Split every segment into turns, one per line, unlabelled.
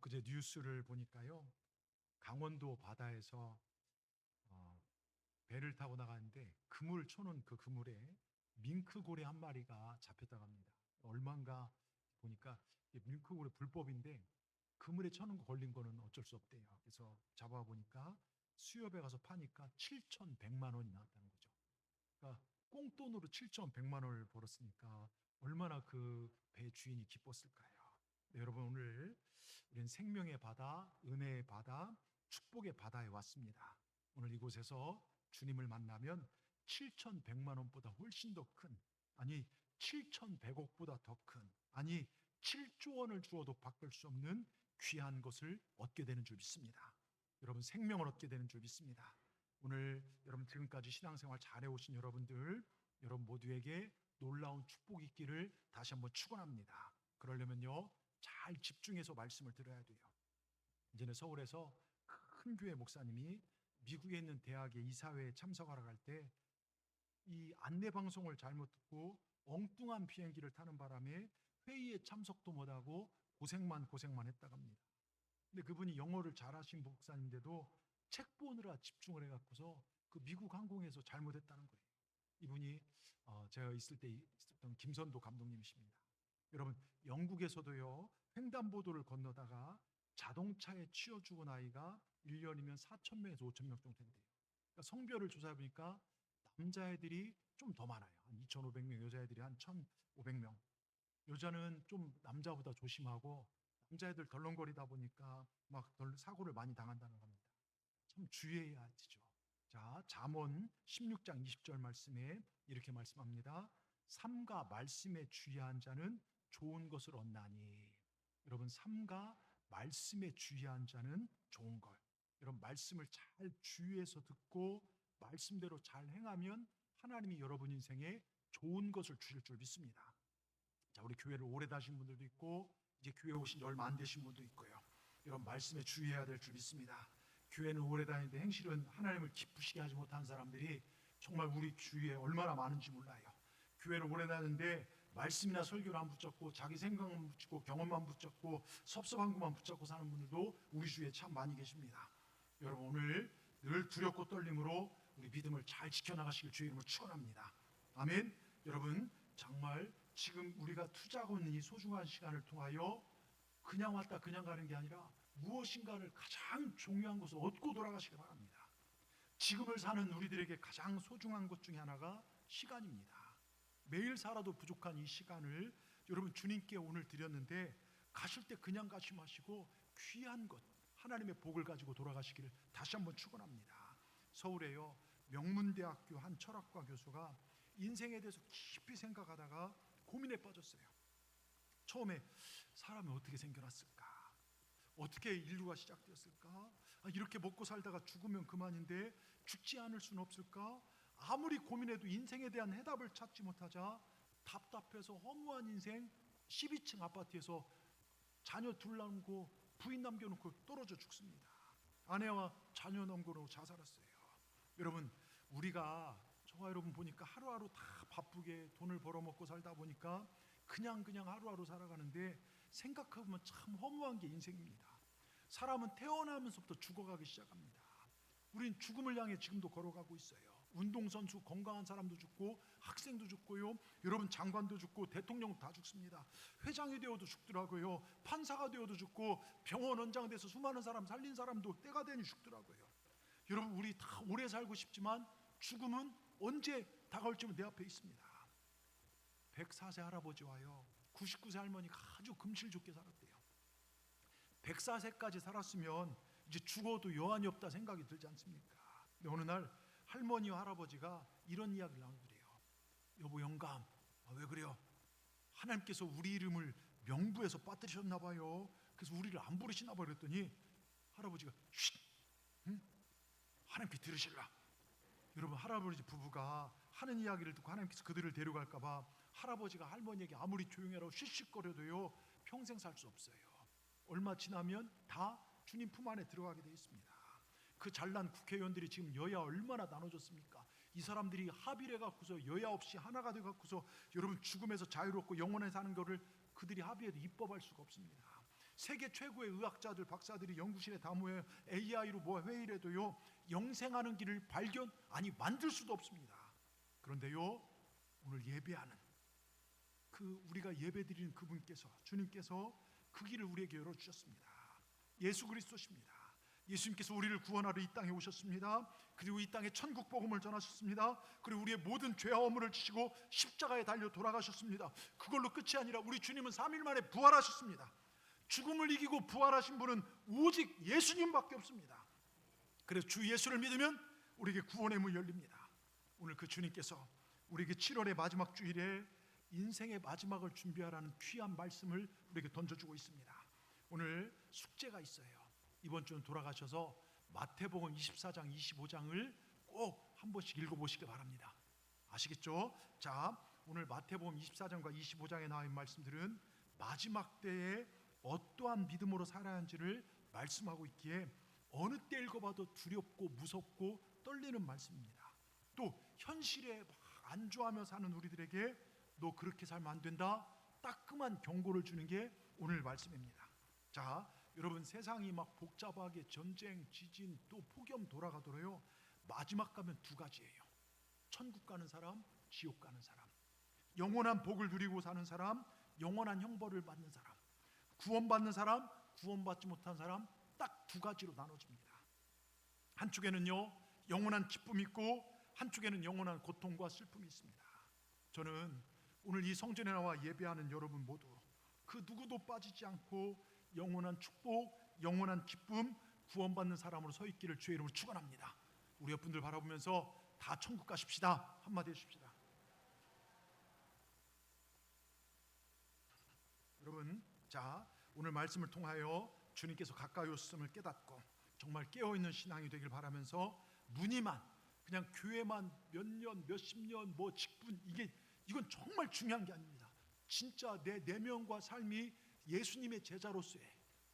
엊그제 뉴스를 보니까요, 강원도 바다에서 배를 타고 나가는데 그물 쳐놓은 그 그물에 밍크고래 한 마리가 잡혔다고 합니다. 얼마인가 보니까 이게 밍크고래 불법인데 그물에 쳐놓은 거 걸린 거는 어쩔 수 없대요. 그래서 잡아보니까 수협에 가서 파니까 7,100만 원이 나왔다는 거죠. 그러니까 꽁돈으로 7,100만 원을 벌었으니까 얼마나 그 배 주인이 기뻤을까요? 네, 여러분, 오늘 우리는 생명의 바다, 은혜의 바다, 축복의 바다에 왔습니다. 오늘 이곳에서 주님을 만나면 7,100만 원보다 훨씬 더 큰, 아니 7,100억보다 더 큰, 아니 7조 원을 주어도 바꿀 수 없는 귀한 것을 얻게 되는 줄 믿습니다. 여러분, 생명을 얻게 되는 줄 믿습니다. 오늘 여러분, 지금까지 신앙생활 잘해오신 여러분 모두에게 놀라운 축복이 있기를 다시 한번 축원합니다. 그러려면요, 잘 집중해서 말씀을 들어야 돼요. 이제는 서울에서 큰 교회 목사님이 미국에 있는 대학의 이사회에 참석하러 갈 때 이 안내 방송을 잘못 듣고 엉뚱한 비행기를 타는 바람에 회의에 참석도 못하고 고생만 했다고 합니다. 근데 그분이 영어를 잘하신 목사님인데도 책 보느라 집중을 해갖고서 그 미국 항공에서 잘못했다는 거예요. 이분이 제가 있을 때 있었던 김선도 감독님이십니다. 여러분, 영국에서도요, 횡단보도를 건너다가 자동차에 치여 죽은 아이가 1년이면 4,000명에서 5,000명 정도 된대요. 그러니까 성별을 조사해 보니까 남자애들이 좀 더 많아요. 한 2,500명, 여자애들이 한 1,500명. 여자는 좀 남자보다 조심하고 남자애들 덜렁거리다 보니까 막 사고를 많이 당한다는 겁니다. 참 주의해야 하죠. 자, 잠언 16장 20절 말씀에 이렇게 말씀합니다. 삼가 말씀에 주의한 자는 좋은 것을 얻나니. 여러분, 삼가 말씀에 주의한 자는 좋은 걸. 여러분, 말씀을 잘 주의해서 듣고 말씀대로 잘 행하면 하나님이 여러분 인생에 좋은 것을 주실 줄 믿습니다. 자, 우리 교회를 오래 다신 분들도 있고 이제 교회 오신 지 얼마 안 되신 분도 있고요. 여러분, 말씀에 주의해야 될 줄 믿습니다. 교회는 오래 다니는데 행실은 하나님을 기쁘시게 하지 못한 사람들이 정말 우리 주위에 얼마나 많은지 몰라요. 교회를 오래 다니는데 말씀이나 설교를 안 붙잡고 자기 생각만 붙잡고 경험만 붙잡고 섭섭한 것만 붙잡고 사는 분들도 우리 주위에 참 많이 계십니다. 여러분, 오늘 늘 두렵고 떨림으로 우리 믿음을 잘 지켜나가시길 주의 이름으로 축원합니다. 아멘. 여러분, 정말 지금 우리가 투자하고 있는 이 소중한 시간을 통하여 그냥 왔다 그냥 가는 게 아니라 무엇인가를 가장 중요한 것을 얻고 돌아가시기 바랍니다. 지금을 사는 우리들에게 가장 소중한 것 중에 하나가 시간입니다. 매일 살아도 부족한 이 시간을 여러분, 주님께 오늘 드렸는데 가실 때 그냥 가지 마시고 귀한 것, 하나님의 복을 가지고 돌아가시기를 다시 한번 축원합니다. 서울에요, 명문대학교 한 철학과 교수가 인생에 대해서 깊이 생각하다가 고민에 빠졌어요. 처음에 사람이 어떻게 생겨났을까? 어떻게 인류가 시작되었을까? 이렇게 먹고 살다가 죽으면 그만인데 죽지 않을 수는 없을까? 아무리 고민해도 인생에 대한 해답을 찾지 못하자 답답해서 허무한 인생, 12층 아파트에서 자녀 둘 남고 부인 남겨놓고 떨어져 죽습니다. 아내와 자녀 남겨놓고 자살했어요. 여러분, 우리가 저와 여러분 보니까 하루하루 다 바쁘게 돈을 벌어먹고 살다 보니까 그냥 하루하루 살아가는데 생각해보면 참 허무한 게 인생입니다. 사람은 태어나면서부터 죽어가기 시작합니다. 우린 죽음을 향해 지금도 걸어가고 있어요. 운동선수, 건강한 사람도 죽고 학생도 죽고요, 여러분, 장관도 죽고 대통령 다 죽습니다. 회장이 되어도 죽더라고요. 판사가 되어도 죽고 병원 원장 돼서 수많은 사람 살린 사람도 때가 되니 죽더라고요. 여러분, 우리 다 오래 살고 싶지만 죽음은 언제 다가올지 내 앞에 있습니다. 104세 할아버지와요 99세 할머니가 아주 금실 좋게 살았대요. 104세까지 살았으면 이제 죽어도 여한이 없다 생각이 들지 않습니까? 근데 어느 날 할머니와 할아버지가 이런 이야기를 나누더래요. 여보, 영감, 왜 그래요? 하나님께서 우리 이름을 명부에서 빠뜨리셨나 봐요. 그래서 우리를 안 부르시나 봐. 그랬더니 할아버지가 쉿! 응? 하나님께 들으실라. 여러분, 할아버지 부부가 하는 이야기를 듣고 하나님께서 그들을 데려갈까 봐 할아버지가 할머니에게 아무리 조용해라고 씩씩거려도요 평생 살 수 없어요. 얼마 지나면 다 주님 품 안에 들어가게 되어 있습니다. 그 잘난 국회의원들이 지금 여야 얼마나 나눠졌습니까? 이 사람들이 합의를 해갖고서 여야 없이 하나가 돼갖고서 여러분, 죽음에서 자유롭고 영원히 사는 거를 그들이 합의해도 입법할 수가 없습니다. 세계 최고의 의학자들, 박사들이 연구실에 다 모여 AI로 뭐 회의를 해도요, 영생하는 길을 만들 수도 없습니다. 그런데요, 오늘 예배하는 우리가 예배드리는 그분께서, 주님께서 그 길을 우리에게 열어주셨습니다. 예수 그리스도십니다. 예수님께서 우리를 구원하러 이 땅에 오셨습니다. 그리고 이 땅에 천국 복음을 전하셨습니다. 그리고 우리의 모든 죄와 허물을 지시고 십자가에 달려 돌아가셨습니다. 그걸로 끝이 아니라 우리 주님은 3일 만에 부활하셨습니다. 죽음을 이기고 부활하신 분은 오직 예수님밖에 없습니다. 그래서 주 예수를 믿으면 우리에게 구원의 문이 열립니다. 오늘 그 주님께서 우리에게 7월의 마지막 주일에 인생의 마지막을 준비하라는 귀한 말씀을 우리에게 던져주고 있습니다. 오늘 숙제가 있어요. 이번 주는 돌아가셔서 마태복음 24장 25장을 꼭 한 번씩 읽어보시기 바랍니다. 아시겠죠? 자, 오늘 마태복음 24장과 25장에 나와 있는 말씀들은 마지막 때에 어떠한 믿음으로 살아야 하는지를 말씀하고 있기에 어느 때 읽어봐도 두렵고 무섭고 떨리는 말씀입니다. 또 현실에 막 안주하며 사는 우리들에게 너 그렇게 살면 안 된다, 따끔한 경고를 주는 게 오늘 말씀입니다. 자, 여러분, 세상이 막 복잡하게 전쟁, 지진, 또 폭염 돌아가더라요, 마지막 가면 두 가지예요. 천국 가는 사람, 지옥 가는 사람. 영원한 복을 누리고 사는 사람, 영원한 형벌을 받는 사람. 구원받는 사람, 구원받지 못한 사람, 딱 두 가지로 나눠집니다. 한쪽에는요, 영원한 기쁨이 있고 한쪽에는 영원한 고통과 슬픔이 있습니다. 저는 오늘 이 성전에 나와 예배하는 여러분 모두 그 누구도 빠지지 않고 영원한 축복, 영원한 기쁨, 구원받는 사람으로 서 있기를 주의 이름으로 축원합니다. 우리 옆분들 바라보면서 다 천국 가십시다 한마디 해주십시다. 여러분, 자, 오늘 말씀을 통하여 주님께서 가까이 오셨음을 깨닫고 정말 깨어있는 신앙이 되길 바라면서 무늬만, 그냥 교회만 몇 년, 몇십 년, 뭐 직분, 이건 정말 중요한 게 아닙니다. 진짜 내 내면과 삶이 예수님의 제자로서의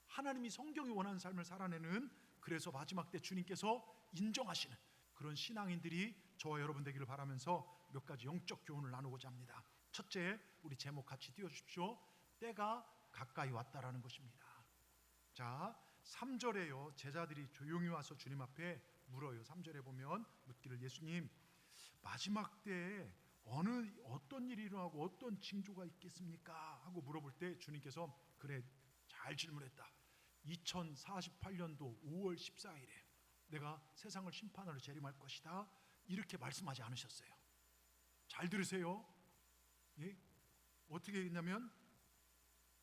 하나님이 성경이 원하는 삶을 살아내는, 그래서 마지막 때 주님께서 인정하시는 그런 신앙인들이 저와 여러분 되기를 바라면서 몇 가지 영적 교훈을 나누고자 합니다. 첫째, 우리 제목 같이 띄워주십시오. 때가 가까이 왔다라는 것입니다. 자, 3절에요, 제자들이 조용히 와서 주님 앞에 물어요. 3절에 보면 묻기를, 예수님, 마지막 때에 어떤 일이 일어나고 어떤 징조가 있겠습니까? 하고 물어볼 때 주님께서, 그래, 잘 질문했다. 2048년도 5월 14일에 내가 세상을 심판하러 재림할 것이다, 이렇게 말씀하지 않으셨어요. 잘 들으세요. 예? 어떻게 했냐면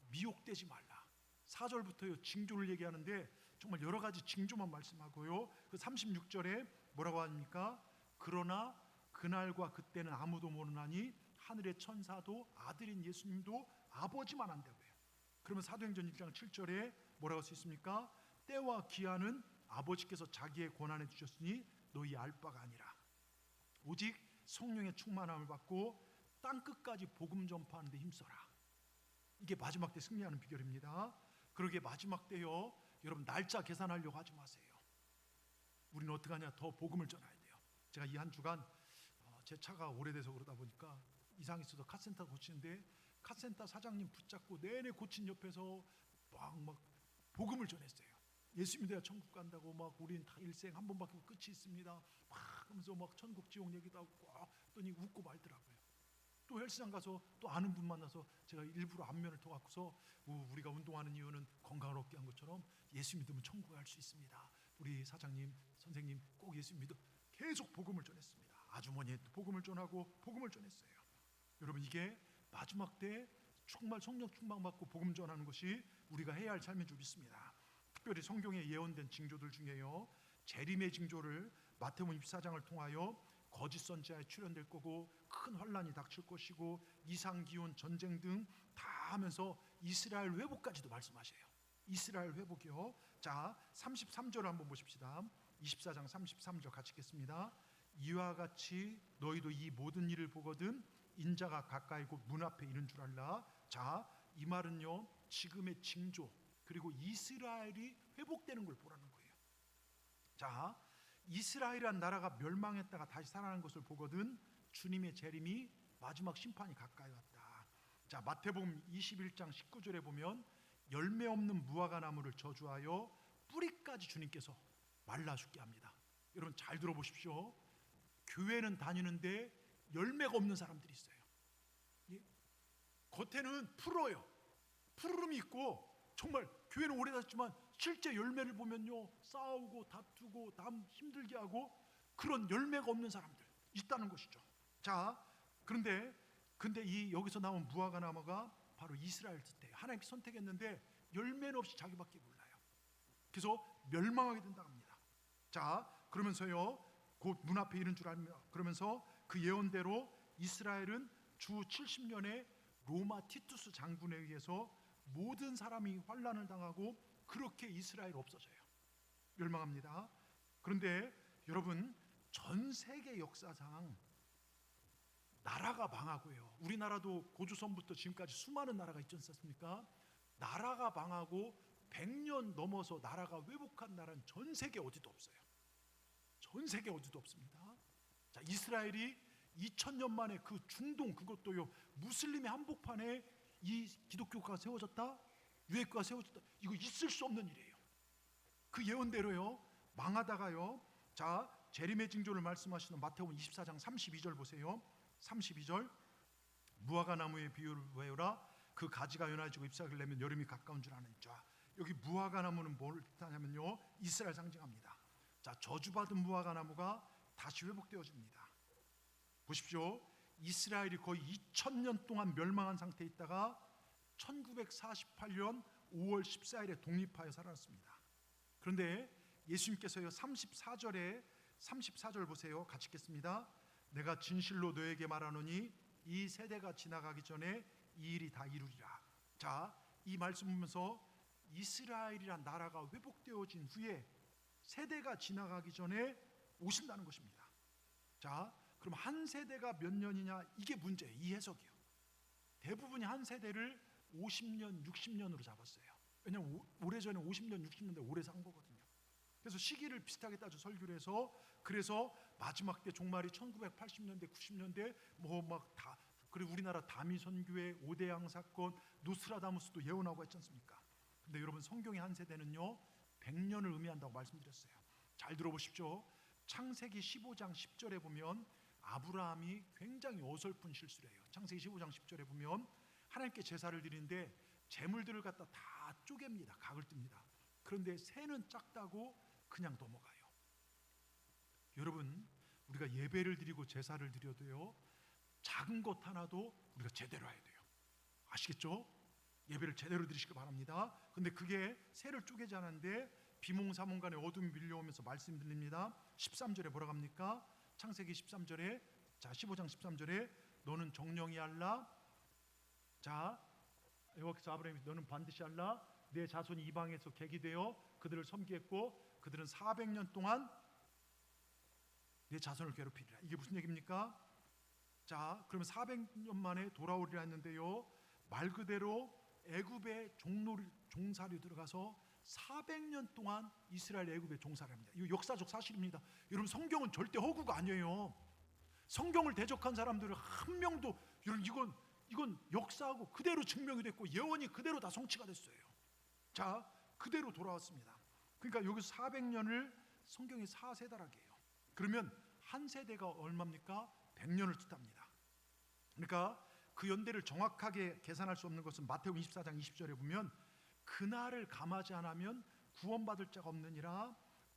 미혹되지 말라. 4절부터요, 징조를 얘기하는데 정말 여러 가지 징조만 말씀하고요, 그 36절에 뭐라고 합니까? 그러나 그날과 그때는 아무도 모르나니 하늘의 천사도 아들인 예수님도 아버지만 안다고요. 그러면 사도행전 1장 7절에 뭐라고 써 있습니까? 때와 기한은 아버지께서 자기의 권한에 주셨으니 너희 알 바가 아니라 오직 성령의 충만함을 받고 땅끝까지 복음 전파하는 데 힘써라. 이게 마지막 때 승리하는 비결입니다. 그러기에 마지막 때요, 여러분 날짜 계산하려고 하지 마세요. 우리는 어떻게 하냐, 더 복음을 전해야 돼요. 제가 이 한 주간 제 차가 오래돼서 그러다 보니까 이상이 있어서 카센터 고치는데 카센터 사장님 붙잡고 내내 고친 옆에서 막 복음을 전했어요. 예수 믿어야 천국 간다고, 막 우린 다 일생 한 번밖에 끝이 있습니다, 막 하면서 막 천국 지옥 얘기도 하고 꽉 했더니 웃고 말더라고요. 또 헬스장 가서 또 아는 분 만나서 제가 일부러 안면을 터갖고서 우리가 운동하는 이유는 건강을 얻게 한 것처럼 예수 믿으면 천국에 갈 수 있습니다, 우리 사장님, 선생님 꼭 예수 믿어, 계속 복음을 전했습니다. 아주머니한테 복음을 전하고 복음을 전했어요. 여러분, 이게 마지막 때 정말 성령 충만받고 복음 전하는 것이 우리가 해야 할 삶인 줄 믿습니다. 특별히 성경에 예언된 징조들 중에요, 재림의 징조를 마태복음 24장을 통하여 거짓 선지자에 출현될 거고 큰 환란이 닥칠 것이고 이상 기온, 전쟁 등 다 하면서 이스라엘 회복까지도 말씀하셔요. 이스라엘 회복이요. 자, 33절을 한번 보십시다. 24장 33절 같이 읽겠습니다. 이와 같이 너희도 이 모든 일을 보거든 인자가 가까이 곧 문 앞에 이른 줄 알라. 자, 이 말은요, 지금의 징조 그리고 이스라엘이 회복되는 걸 보라는 거예요. 자, 이스라엘이란 나라가 멸망했다가 다시 살아난 것을 보거든 주님의 재림이, 마지막 심판이 가까이 왔다. 자, 마태복음 21장 19절에 보면 열매 없는 무화과 나무를 저주하여 뿌리까지 주님께서 말라 죽게 합니다. 여러분 잘 들어보십시오. 교회는 다니는데 열매가 없는 사람들이 있어요. 예? 겉에는 푸르요. 푸르름이 있고 정말 교회는 오래 다녔지만 실제 열매를 보면요, 싸우고 다투고 남 힘들게 하고 그런 열매가 없는 사람들 있다는 것이죠. 자, 그런데 이 여기서 나온 무화과 나무가 바로 이스라엘 뜻이에요. 하나님께 선택했는데 열매는 없이 자기밖에 몰라요. 그래서 멸망하게 된다고 합니다. 자, 그러면서요, 곧 문 앞에 이른 줄 알며, 그러면서 그 예언대로 이스라엘은 주 70년에 로마 티투스 장군에 의해서 모든 사람이 환난을 당하고 그렇게 이스라엘 없어져요. 멸망합니다. 그런데 여러분, 전 세계 역사상 나라가 망하고요, 우리나라도 고조선부터 지금까지 수많은 나라가 있지 않습니까? 나라가 망하고 100년 넘어서 나라가 회복한 나라는 전 세계 어디도 없어요. 전 세계 어디도 없습니다. 자, 이스라엘이 2000년 만에 그 중동, 그것도요 무슬림의 한복판에 이 기독교가 세워졌다, 유해교가 세워졌다, 이거 있을 수 없는 일이에요. 그 예언대로요 망하다가요, 자, 재림의 징조를 말씀하시는 마태복음 24장 32절 보세요. 32절, 무화과 나무의 비유를 외우라. 그 가지가 연해지고 잎사귀를 내면 여름이 가까운 줄 아는 자. 여기 무화과 나무는 뭘 뜻하냐면요, 이스라엘 상징합니다. 자, 저주받은 무화과 나무가 다시 회복되어집니다. 보십시오. 이스라엘이 거의 2000년 동안 멸망한 상태에 있다가 1948년 5월 14일에 독립하여 살아났습니다. 그런데 예수님께서요 34절 보세요. 같이 읽겠습니다. 내가 진실로 너에게 말하노니 이 세대가 지나가기 전에 이 일이 다 이루리라. 자, 이 말씀 보면서 이스라엘이란 나라가 회복되어진 후에 세대가 지나가기 전에 오신다는 것입니다. 자, 그럼 한 세대가 몇 년이냐, 이게 문제예요. 이 해석이요. 대부분이 한 세대를 50년, 60년으로 잡았어요. 왜냐하면 오래전에 50년, 60년대 오래 산 거거든요. 그래서 시기를 비슷하게 따져 설교를 해서, 그래서 마지막 때 종말이 1980년대, 90년대 뭐 막 다, 그리고 우리나라 다미 선교회, 오대양 사건, 노스트라다무스도 예언하고 했지 않습니까? 근데 여러분, 성경의 한 세대는요 100년을 의미한다고 말씀드렸어요. 잘 들어보십시오. 창세기 15장 10절에 보면 아브라함이 굉장히 어설픈 실수를 해요. 창세기 15장 10절에 보면 하나님께 제사를 드리는데 제물들을 갖다 다 쪼갭니다. 각을 뜹니다. 그런데 새는 작다고 그냥 넘어가요. 여러분, 우리가 예배를 드리고 제사를 드려도요 작은 것 하나도 우리가 제대로 해야 돼요. 아시겠죠? 예배를 제대로 드리시기 바랍니다. 근데 그게 새를 쪼개지 않았는데 비몽사몽간에 어둠이 밀려오면서 말씀드립니다. 13절에 뭐라고 합니까? 창세기 13절에, 자, 15장 13절에 너는 정령이 할라. 자, 여기서 아브라함이 너는 반드시 할라. 내 자손이 이방에서 객이 되어 그들을 섬기겠고 그들은 400년 동안 내 자손을 괴롭히리라. 이게 무슨 얘기입니까? 자, 그러면 400년 만에 돌아오리라 했는데요, 말 그대로 애굽의 종살이 들어가서 400년 동안 이스라엘 애굽에 종살을 합니다. 이거 역사적 사실입니다. 여러분, 성경은 절대 허구가 아니에요. 성경을 대적한 사람들은 한 명도, 여러분, 이건 역사하고 그대로 증명이 됐고 예언이 그대로 다 성취가 됐어요. 자, 그대로 돌아왔습니다. 그러니까 여기서 400년을 성경이 4세대라고 해요. 그러면 한 세대가 얼마입니까? 100년을 뜻합니다. 그러니까 그 연대를 정확하게 계산할 수 없는 것은 마태복음 24장 20절에 보면 그날을 감하지 않으면 구원받을 자가 없느니라.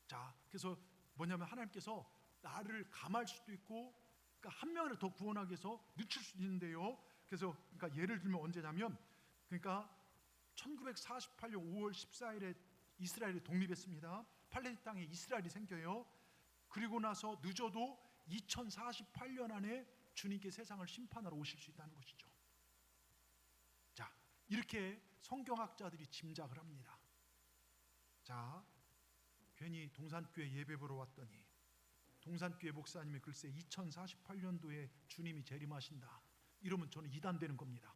자, 그래서 뭐냐면 하나님께서 나를 감할 수도 있고, 그러니까 한 명을 더 구원하기 위해서 늦출 수도 있는데요. 그래서 그러니까 예를 들면 언제냐면, 그러니까 1948년 5월 14일에 이스라엘이 독립했습니다. 팔레스타인 땅에 이스라엘이 생겨요. 그리고 나서 늦어도 2048년 안에 주님께 세상을 심판하러 오실 수 있다는 것이죠. 자, 이렇게 성경학자들이 짐작을 합니다. 자, 괜히 동산교회 예배 보러 왔더니 동산교회 목사님이 글쎄 2048년도에 주님이 재림하신다 이러면 저는 이단되는 겁니다.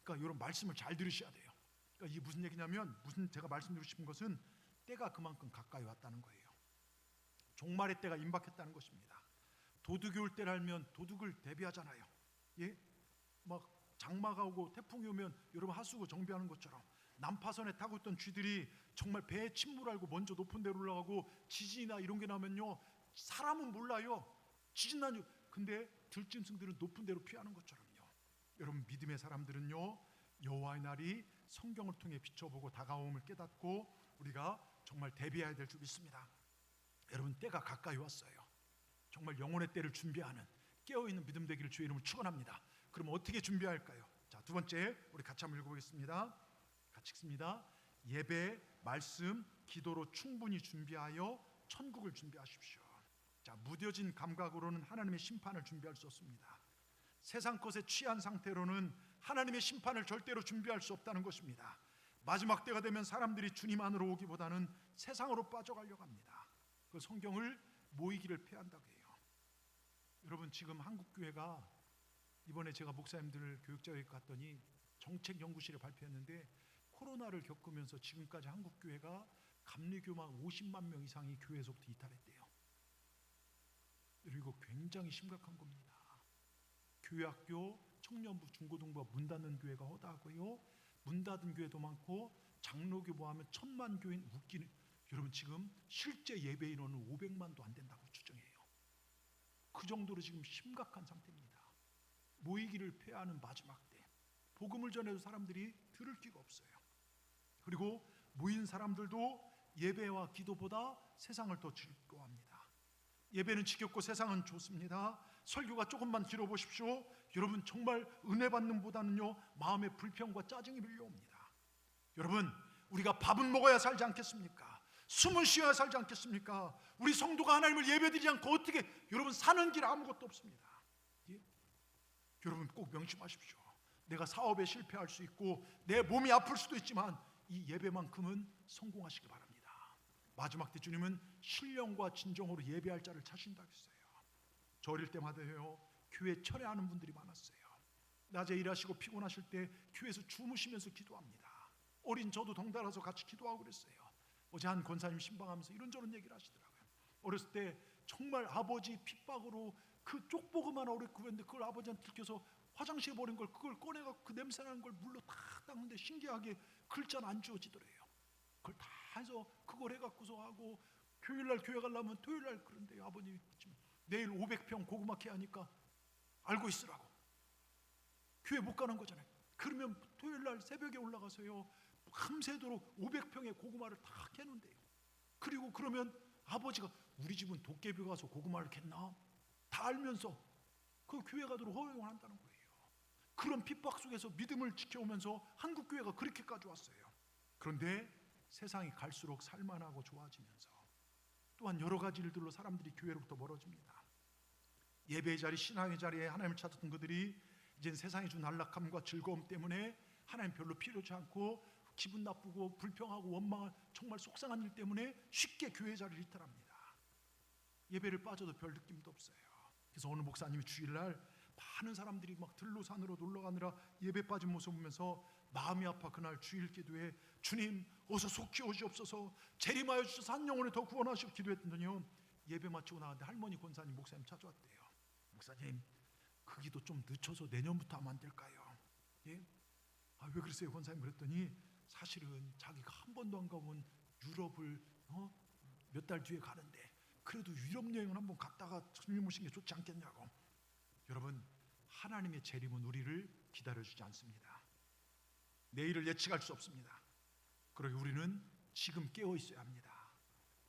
그러니까 이런 말씀을 잘 들으셔야 돼요. 그러니까 이게 무슨 얘기냐면, 제가 말씀드리고 싶은 것은 때가 그만큼 가까이 왔다는 거예요. 종말의 때가 임박했다는 것입니다. 도둑이 올 때를 알면 도둑을 대비하잖아요. 예? 막 장마가 오고 태풍이 오면 여러분 하수구 정비하는 것처럼 난파선에 타고 있던 쥐들이 정말 배에 침몰하고 먼저 높은 데로 올라가고 지진이나 이런 게 나면요, 사람은 몰라요. 지진 나죠. 근데 들짐승들은 높은 데로 피하는 것처럼요. 여러분, 믿음의 사람들은요, 여호와의 날이 성경을 통해 비춰보고 다가옴을 깨닫고 우리가 정말 대비해야 될 줄 믿습니다. 여러분, 때가 가까이 왔어요. 정말 영혼의 때를 준비하는 깨어있는 믿음 되기를 주의 이름으로 축원합니다. 그럼 어떻게 준비할까요? 자, 두 번째, 우리 같이 한번 읽어보겠습니다. 같이 읽습니다. 예배, 말씀, 기도로 충분히 준비하여 천국을 준비하십시오. 자, 무뎌진 감각으로는 하나님의 심판을 준비할 수 없습니다. 세상 것에 취한 상태로는 하나님의 심판을 절대로 준비할 수 없다는 것입니다. 마지막 때가 되면 사람들이 주님 안으로 오기보다는 세상으로 빠져가려고 합니다. 그 성경을 모이기를 패한다고 해요. 여러분, 지금 한국교회가 이번에 제가 목사님들 교육자회에 갔더니 정책연구실에 발표했는데, 코로나를 겪으면서 지금까지 한국교회가 감리교만 50만 명 이상이 교회에서부터 이탈했대요. 그리고 굉장히 심각한 겁니다. 교회학교, 청년부, 중고등부가 문 닫는 교회가 허다하고요, 문 닫은 교회도 많고, 장로교 모하면 1000만 교인, 웃기는, 여러분 지금 실제 예배 인원은 500만도 안 된다고 추정해요. 그 정도로 지금 심각한 상태입니다. 모이기를 폐하는 마지막 때, 복음을 전해도 사람들이 들을 기가 없어요. 그리고 모인 사람들도 예배와 기도보다 세상을 더 즐거워합니다. 예배는 지겹고 세상은 좋습니다. 설교가 조금만 길어보십시오. 여러분, 정말 은혜 받는 보다는요, 마음의 불평과 짜증이 밀려옵니다. 여러분, 우리가 밥은 먹어야 살지 않겠습니까? 숨은 쉬어야 살지 않겠습니까? 우리 성도가 하나님을 예배드리지 않고 어떻게, 여러분, 사는 길 아무것도 없습니다. 예? 여러분 꼭 명심하십시오. 내가 사업에 실패할 수 있고 내 몸이 아플 수도 있지만 이 예배만큼은 성공하시기 바랍니다. 마지막 때 주님은 신령과 진정으로 예배할 자를 찾으신다고 했어요. 저 어릴 때마다요, 교회 철회하는 분들이 많았어요. 낮에 일하시고 피곤하실 때 교회에서 주무시면서 기도합니다. 어린 저도 덩달아서 같이 기도하고 그랬어요. 어제 한 권사님 신방하면서 이런저런 얘기를 하시더라고요. 어렸을 때 정말 아버지 핍박으로 그 쪽보금 하나 오래 구했는데 그걸 아버지한테 들켜서 화장실에 버린 걸, 그걸 꺼내갖고 그 냄새나는 걸 물로 탁 닦는데 신기하게 글자는 안 지워지더래요. 그걸 다 해서 그걸 해갖고서 하고, 교일날 교회 가려면 토요일날, 그런데 아버님이 내일 500평 고구마 캐 하니까 알고 있으라고, 교회 못 가는 거잖아요. 그러면 토요일날 새벽에 올라가서요, 밤새도록 500평의 고구마를 다 캐는데요. 그리고 그러면 아버지가, 우리 집은 도깨비 가서 고구마를 캤나? 다 알면서 그 교회 가도록 허용을 한다는 거예요. 그런 핍박 속에서 믿음을 지켜오면서 한국교회가 그렇게까지 왔어요. 그런데 세상이 갈수록 살만하고 좋아지면서 또한 여러 가지 일들로 사람들이 교회로부터 멀어집니다. 예배의 자리, 신앙의 자리에 하나님을 찾았던 그들이 이젠 세상이 준 안락함과 즐거움 때문에 하나님 별로 필요치 않고 기분 나쁘고 불평하고 원망한 정말 속상한 일 때문에 쉽게 교회 자리를 이탈합니다. 예배를 빠져도 별 느낌도 없어요. 그래서 어느 목사님이 주일날 많은 사람들이 막 들로 산으로 놀러 가느라 예배 빠진 모습 보면서 마음이 아파 그날 주일 기도에, 주님 어서 속히 오시옵소서, 재림하여 주셔서 한 영혼을 더 구원하시고 기도했더니요, 예배 마치고 나왔는데 할머니 권사님, 목사님 찾아왔대요. 목사님, 그 기도 좀 늦춰서 내년부터 하면 안 될까요? 예? 아, 왜 그러세요 권사님? 그랬더니 사실은 자기가 한 번도 안 가본 유럽을 몇 달 뒤에 가는데 그래도 유럽 여행을 한번 갔다가 주님 오신 게 좋지 않겠냐고. 여러분, 하나님의 재림은 우리를 기다려주지 않습니다. 내일을 예측할 수 없습니다. 그러기 우리는 지금 깨어 있어야 합니다.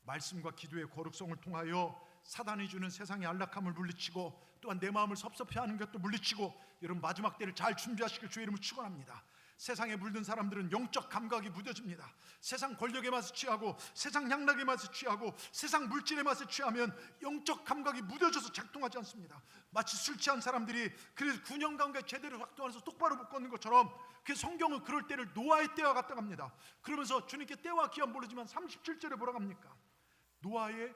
말씀과 기도의 거룩성을 통하여 사단이 주는 세상의 안락함을 물리치고 또한 내 마음을 섭섭해하는 것도 물리치고, 여러분 마지막 때를 잘 준비하시길 주의 이름으로 축원합니다. 세상에 물든 사람들은 영적 감각이 무뎌집니다. 세상 권력의 맛에 취하고 세상 향락의 맛에 취하고 세상 물질의 맛에 취하면 영적 감각이 무뎌져서 작동하지 않습니다. 마치 술 취한 사람들이 그래서 균형 감각이 제대로 작동해서 똑바로 못 걷는 것처럼, 그 성경은 그럴 때를 노아의 때와 같다고 합니다. 그러면서 주님께 때와 기한 모르지만 37절에 뭐라고 합니까? 노아의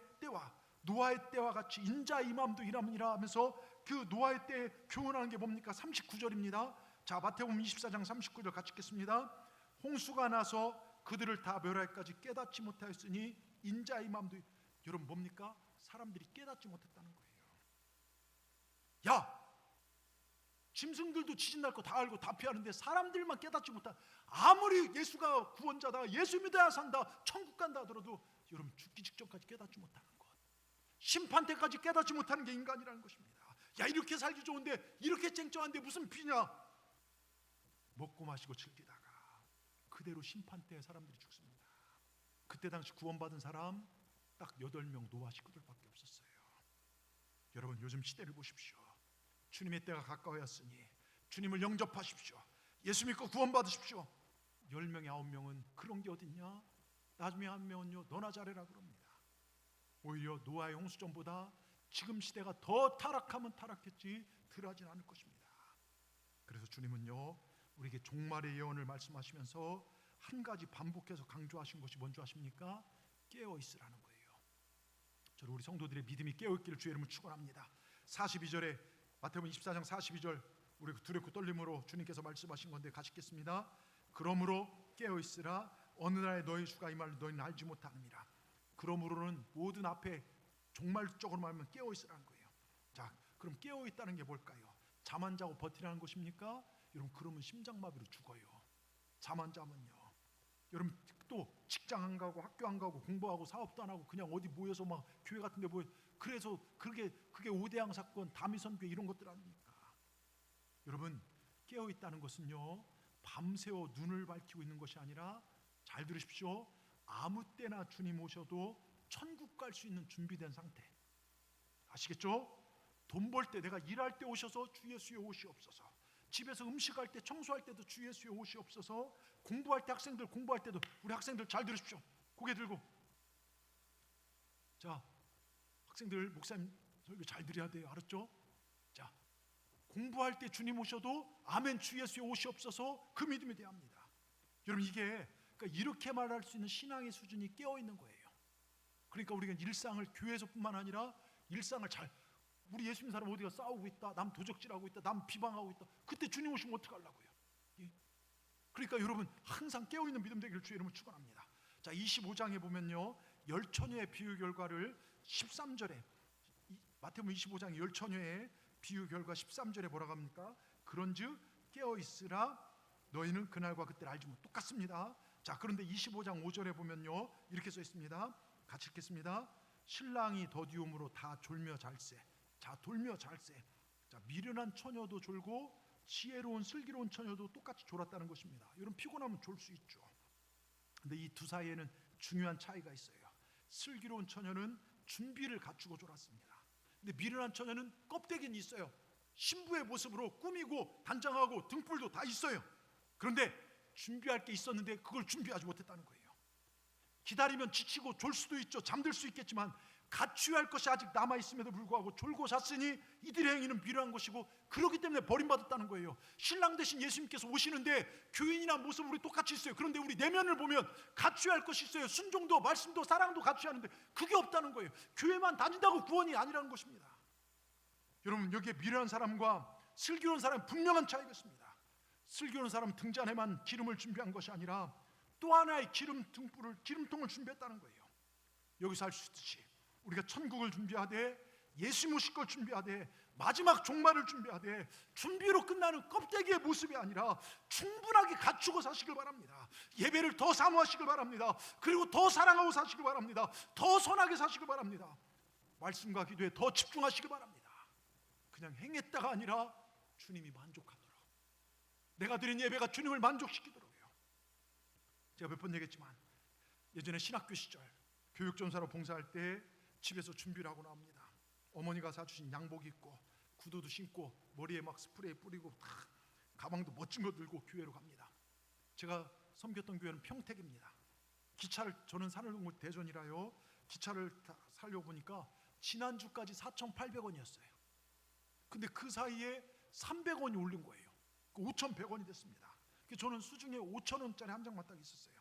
때와 같이 인자 이맘도 일함이라 하면서 그 노아의 때에 교훈하는 게 뭡니까? 39절입니다. 자, 마태복음 24장 39절 같이 읽겠습니다. 홍수가 나서 그들을 다 멸할까지 깨닫지 못하였으니 인자 이맘도. 여러분 뭡니까? 사람들이 깨닫지 못했다는 거예요. 야, 짐승들도 지진 날 거 다 알고 다 피하는데 사람들만 깨닫지 못한, 아무리 예수가 구원자다, 예수 믿어야 산다, 천국 간다 하더라도 여러분 죽기 직전까지 깨닫지 못하는 것, 심판 때까지 깨닫지 못하는 게 인간이라는 것입니다. 야, 이렇게 살기 좋은데, 이렇게 쨍쨍한데 무슨 피냐? 먹고 마시고 즐기다가 그대로 심판 때 사람들이 죽습니다. 그때 당시 구원받은 사람 딱 8명 노아 식구들밖에 없었어요. 여러분, 요즘 시대를 보십시오. 주님의 때가 가까워졌으니 주님을 영접하십시오. 예수 믿고 구원받으십시오. 10명에 9명은 그런 게 어딨냐? 나중에 한 명은요, 너나 잘해라 그럽니다. 오히려 노아의 홍수전보다 지금 시대가 더 타락하면 타락했지 덜하진 않을 것입니다. 그래서 주님은요, 우리에게 종말의 예언을 말씀하시면서 한 가지 반복해서 강조하신 것이 뭔지 아십니까? 깨어 있으라는 거예요. 저는 우리 성도들의 믿음이 깨어 있기를 주의 이름으로 축원합니다. 42절에, 마태복음 24장 42절, 우리 두렵고 떨림으로 주님께서 말씀하신 건데 같이 읽겠습니다. 그러므로 깨어 있으라. 어느 날에 너희 주가 임할 너희는 알지 못하느니라. 그러므로는 모든 앞에 종말적으로 말하면 깨어 있으라는 거예요. 자, 그럼 깨어 있다는 게 뭘까요? 잠 안 자고 버티라는 것입니까? 여러분, 그러면 심장마비로 죽어요. 잠 안 자면요. 여러분, 또 직장 안 가고 학교 안 가고 공부하고 사업도 안 하고 그냥 어디 모여서 막 교회 같은 데 모여, 그래서 그게 오대양 사건, 다미선교회 이런 것들 아닙니까? 여러분, 깨어 있다는 것은요, 밤새워 눈을 밝히고 있는 것이 아니라, 잘 들으십시오, 아무 때나 주님 오셔도 천국 갈 수 있는 준비된 상태. 아시겠죠? 돈 벌 때, 내가 일할 때 오셔서 주 예수의 옷이 없어서, 집에서 음식할 때, 청소할 때도 주 예수의 옷이 없어서, 공부할 때, 학생들 공부할 때도, 우리 학생들 잘 들으십시오. 고개 들고. 자, 학생들 목사님 설교 잘 들어야 돼요. 알았죠? 자, 공부할 때 주님 오셔도 아멘 주 예수의 옷이 없어서 그 믿음이 돼야 합니다. 여러분, 이게 그러니까 이렇게 말할 수 있는 신앙의 수준이 깨어 있는 거예요. 그러니까 우리가 일상을, 교회에서뿐만 아니라 일상을 잘, 우리 예수 믿는 사람 어디가 싸우고 있다, 남 도적질하고 있다, 남 비방하고 있다, 그때 주님 오시면 어떡하려고요? 예? 그러니까 여러분, 항상 깨어있는 믿음 되기를 주의 이름으로 축원합니다. 자, 25장에 보면요, 열처녀의 비유 결과를 13절에, 마태복음 25장 열처녀의 비유 결과 13절에 뭐라고 합니까? 그런즉 깨어있으라. 너희는 그날과 그때를 알지 못. 똑같습니다. 자, 그런데 25장 5절에 보면요, 이렇게 써 있습니다. 같이 읽겠습니다. 신랑이 더디움으로 다 졸며 잘세. 자, 졸며 잘세. 자, 미련한 처녀도 졸고 지혜로운 슬기로운 처녀도 똑같이 졸았다는 것입니다. 여러분, 피곤하면 졸 수 있죠. 근데 이 두 사이에는 중요한 차이가 있어요. 슬기로운 처녀는 준비를 갖추고 졸았습니다. 근데 미련한 처녀는 껍데기는 있어요. 신부의 모습으로 꾸미고 단장하고 등불도 다 있어요. 그런데 준비할 게 있었는데 그걸 준비하지 못했다는 거예요. 기다리면 지치고 졸 수도 있죠. 잠들 수 있겠지만 갖추어야 할 것이 아직 남아있음에도 불구하고 졸고 잤으니 이들의 행위는 미련한 것이고, 그렇기 때문에 버림받았다는 거예요. 신랑 대신 예수님께서 오시는데 교인이나 모습 우리 똑같이 있어요. 그런데 우리 내면을 보면 갖추어야 할 것이 있어요. 순종도 말씀도 사랑도 갖추어야 하는데 그게 없다는 거예요. 교회만 다닌다고 구원이 아니라는 것입니다. 여러분, 여기에 미련한 사람과 슬기로운 사람은 분명한 차이가 있습니다. 슬기로운 사람은 등잔에만 기름을 준비한 것이 아니라 또 하나의 기름통을 준비했다는 거예요. 여기서 할 수 있듯이 우리가 천국을 준비하되, 예수 모실 걸 준비하되, 마지막 종말을 준비하되, 준비로 끝나는 껍데기의 모습이 아니라 충분하게 갖추고 사시길 바랍니다. 예배를 더 사모하시길 바랍니다. 그리고 더 사랑하고 사시길 바랍니다. 더 선하게 사시길 바랍니다. 말씀과 기도에 더 집중하시길 바랍니다. 그냥 행했다가 아니라 주님이 만족하도록, 내가 드린 예배가 주님을 만족시키도록요. 제가 몇 번 얘기했지만, 예전에 신학교 시절 교육전사로 봉사할 때 집에서 준비를 하고 나옵니다. 어머니가 사주신 양복 입고 구두도 신고 머리에 막 스프레이 뿌리고 탁 가방도 멋진 거 들고 교회로 갑니다. 제가 섬겼던 교회는 평택입니다. 기차를, 저는 산울동굴 대전이라요, 기차를 살려고 보니까 지난주까지 4,800원이었어요. 근데 그 사이에 300원이 오른 거예요. 5,100원이 됐습니다. 저는 수중에 5,000원짜리 한 장만 딱 있었어요.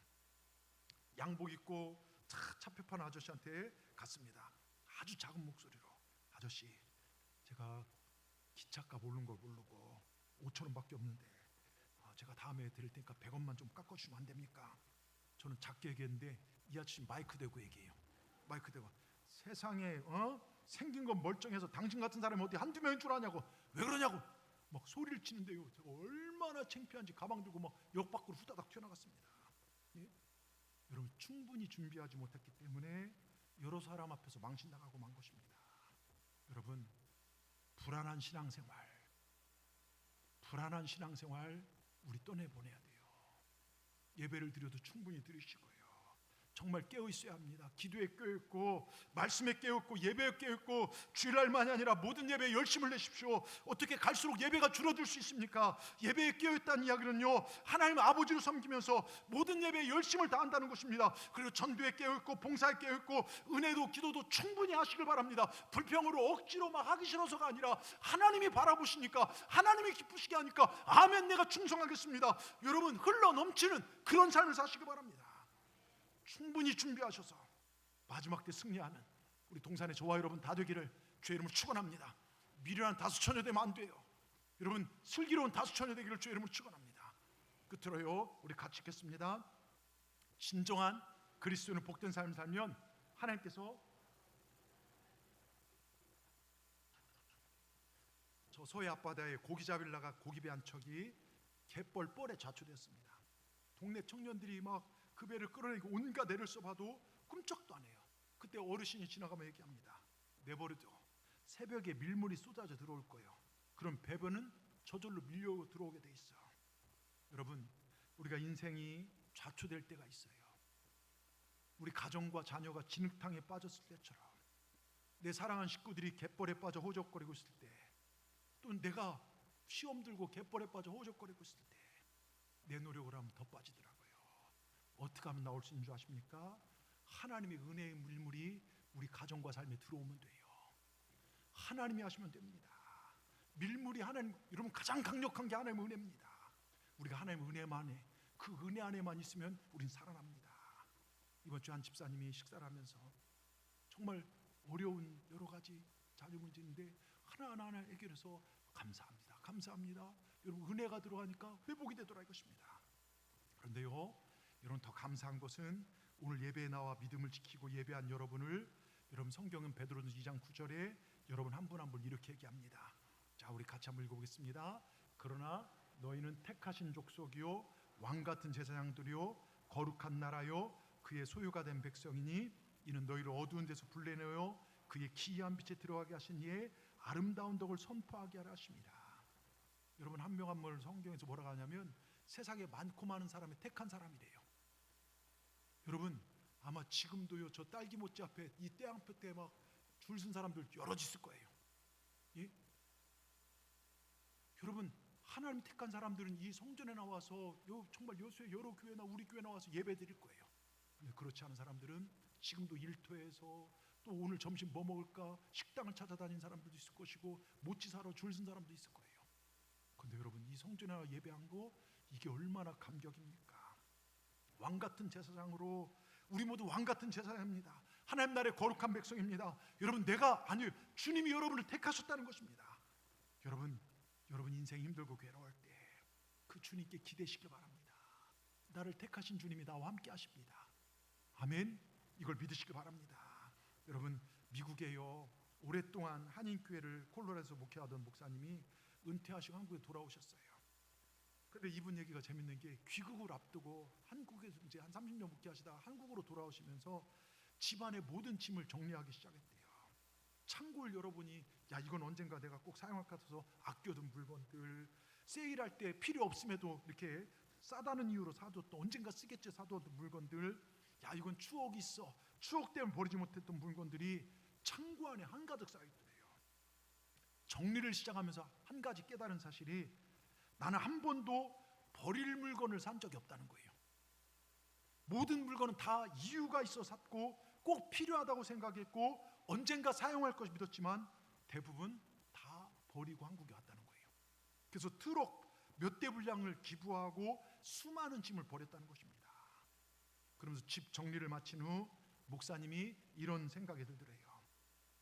양복 입고 차 표판 아저씨한테 갔습니다. 아주 작은 목소리로, 아저씨, 제가 기차값 오른 걸 모르고 5,000원밖에 없는데 제가 다음에 드릴 테니까 100원만 좀 깎아주시면 안 됩니까? 저는 작게 얘기했는데 이 아저씨 마이크 대고 얘기해요. 마이크 대고, 세상에 생긴 건 멀쩡해서 당신 같은 사람이 어디 한두 명인 줄 아냐고. 왜 그러냐고. 막 소리를 치는데요, 제가 얼마나 창피한지 가방 들고 막 역 밖으로 후다닥 튀어나갔습니다. 예? 여러분, 충분히 준비하지 못했기 때문에 여러 사람 앞에서 망신당하고 만 것입니다. 여러분, 불안한 신앙생활 우리 떠내보내야 돼요. 예배를 드려도 충분히 드리시고요, 정말 깨어 있어야 합니다. 기도에 깨어 있고, 말씀에 깨어 있고, 예배에 깨어 있고, 주일날만이 아니라 모든 예배에 열심을 내십시오. 어떻게 갈수록 예배가 줄어들 수 있습니까? 예배에 깨어 있다는 이야기는요, 하나님 아버지를 섬기면서 모든 예배에 열심을 다한다는 것입니다. 그리고 전도에 깨어 있고, 봉사에 깨어 있고, 은혜도 기도도 충분히 하시길 바랍니다. 불평으로 억지로 막 하기 싫어서가 아니라 하나님이 바라보시니까, 하나님이 기쁘시게 하니까 아멘, 내가 충성하겠습니다. 여러분, 흘러 넘치는 그런 삶을 사시기 바랍니다. 충분히 준비하셔서 마지막 때 승리하는 우리 동산의 저와 여러분 다 되기를 주의 이름으로 축원합니다. 미련한 다수처녀 되면 안 돼요. 여러분, 슬기로운 다수처녀 되기를 주의 이름으로 축원합니다. 끝으로요, 우리 같이 읽겠습니다. 진정한 그리스도인은 복된 삶을 살면 하나님께서, 저 서해 앞바다에 고기 잡으러 나가 고기배 한 척이 갯벌 뻘에 좌초됐습니다. 동네 청년들이 막 그 배를 끌어내고 온갖 애를 써봐도 꿈쩍도 안 해요. 그때 어르신이 지나가며 얘기합니다. 내버려둬, 새벽에 밀물이 쏟아져 들어올 거예요. 그럼 배변은 저절로 밀려 들어오게 돼 있어. 여러분, 우리가 인생이 좌초될 때가 있어요. 우리 가정과 자녀가 진흙탕에 빠졌을 때처럼, 내 사랑하는 식구들이 갯벌에 빠져 호적거리고 있을 때, 또 내가 시험 들고 갯벌에 빠져 호적거리고 있을 때 내 노력을 하면 더 빠지더라고요. 어떻게 하면 나올 수 있는 줄 아십니까? 하나님의 은혜의 물물이 우리 가정과 삶에 들어오면 돼요. 하나님이 하시면 됩니다. 밀물이 하나님, 여러분, 가장 강력한 게 하나님의 은혜입니다. 우리가 하나님의 은혜만에, 그 은혜 안에만 있으면 우린 살아납니다. 이번 주 한 집사님이 식사를 하면서 정말 어려운 여러 가지 자녀 문제인데 하나하나 해결해서 감사합니다, 감사합니다. 여러분, 은혜가 들어가니까 회복이 되더라 이것입니다. 그런데요, 여러분, 더 감사한 것은 오늘 예배에 나와 믿음을 지키고 예배한 여러분을, 여러분, 성경은 베드로전서 2장 9절에 여러분 한 분 한 분 이렇게 얘기합니다. 자, 우리 같이 한번 읽어보겠습니다. 그러나 너희는 택하신 족속이요 왕같은 제사장들이요 거룩한 나라요 그의 소유가 된 백성이니 이는 너희를 어두운 데서 불러내어 그의 기이한 빛에 들어가게 하신 이의 아름다운 덕을 선포하게 하라 하십니다. 여러분, 한 명 한 명을 성경에서 뭐라고 하냐면 세상에 많고 많은 사람이 택한 사람이래요. 여러분, 아마 지금도요, 저 딸기모찌 앞에 이 떼양볕 때 막 줄 쓴 사람들 여럿 있을 거예요. 예? 여러분, 하나님 택한 사람들은 이 성전에 나와서 정말 여수의 여러 교회나 우리 교회 나와서 예배 드릴 거예요. 근데 그렇지 않은 사람들은 지금도 일터에서, 또 오늘 점심 뭐 먹을까 식당을 찾아다닌 사람들도 있을 것이고, 모찌 사러 줄 쓴 사람도 있을 거예요. 근데 여러분, 이 성전에 나와 예배한 거, 이게 얼마나 감격입니까? 왕같은 제사장으로, 우리 모두 왕같은 제사장입니다. 하나님 나라의 거룩한 백성입니다. 여러분, 내가 아니요, 주님이 여러분을 택하셨다는 것입니다. 여러분 인생 힘들고 괴로울 때 그 주님께 기대시길 바랍니다. 나를 택하신 주님이 나와 함께 하십니다. 아멘. 이걸 믿으시길 바랍니다. 여러분, 미국에요, 오랫동안 한인교회를 콜로라도에서 목회하던 목사님이 은퇴하시고 한국에 돌아오셨어요. 근데 이분 얘기가 재밌는 게, 귀국을 앞두고 한국에서 이제 한 30년 목회하시다가 한국으로 돌아오시면서 집안의 모든 짐을 정리하기 시작했대요. 창고를 열어보니, 야, 이건 언젠가 내가 꼭 사용할 것 같아서 아껴둔 물건들, 세일할 때 필요 없음에도 이렇게 싸다는 이유로 사뒀던, 언젠가 쓰겠지 사뒀던 물건들, 야, 이건 추억이 있어, 추억 때문에 버리지 못했던 물건들이 창고 안에 한가득 쌓여있더래요. 정리를 시작하면서 한 가지 깨달은 사실이, 나는 한 번도 버릴 물건을 산 적이 없다는 거예요. 모든 물건은 다 이유가 있어 샀고, 꼭 필요하다고 생각했고, 언젠가 사용할 것을 믿었지만 대부분 다 버리고 한국에 왔다는 거예요. 그래서 트럭 몇 대 분량을 기부하고 수많은 짐을 버렸다는 것입니다. 그러면서 집 정리를 마친 후 목사님이 이런 생각이 들더래요.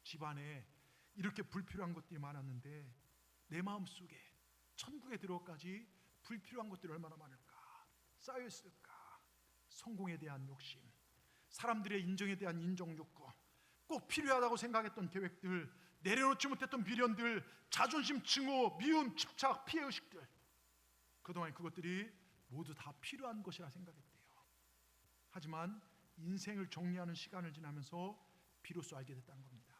집안에 이렇게 불필요한 것들이 많았는데 내 마음속에 천국에 들어까지 불필요한 것들이 얼마나 많을까, 쌓여있을까. 성공에 대한 욕심, 사람들의 인정에 대한 인정 욕구, 꼭 필요하다고 생각했던 계획들,
내려놓지 못했던 미련들, 자존심, 증오, 미움, 집착, 피해의식들, 그동안 그것들이 모두 다 필요한 것이라 생각했대요. 하지만 인생을 정리하는 시간을 지나면서 비로소 알게 됐다는 겁니다.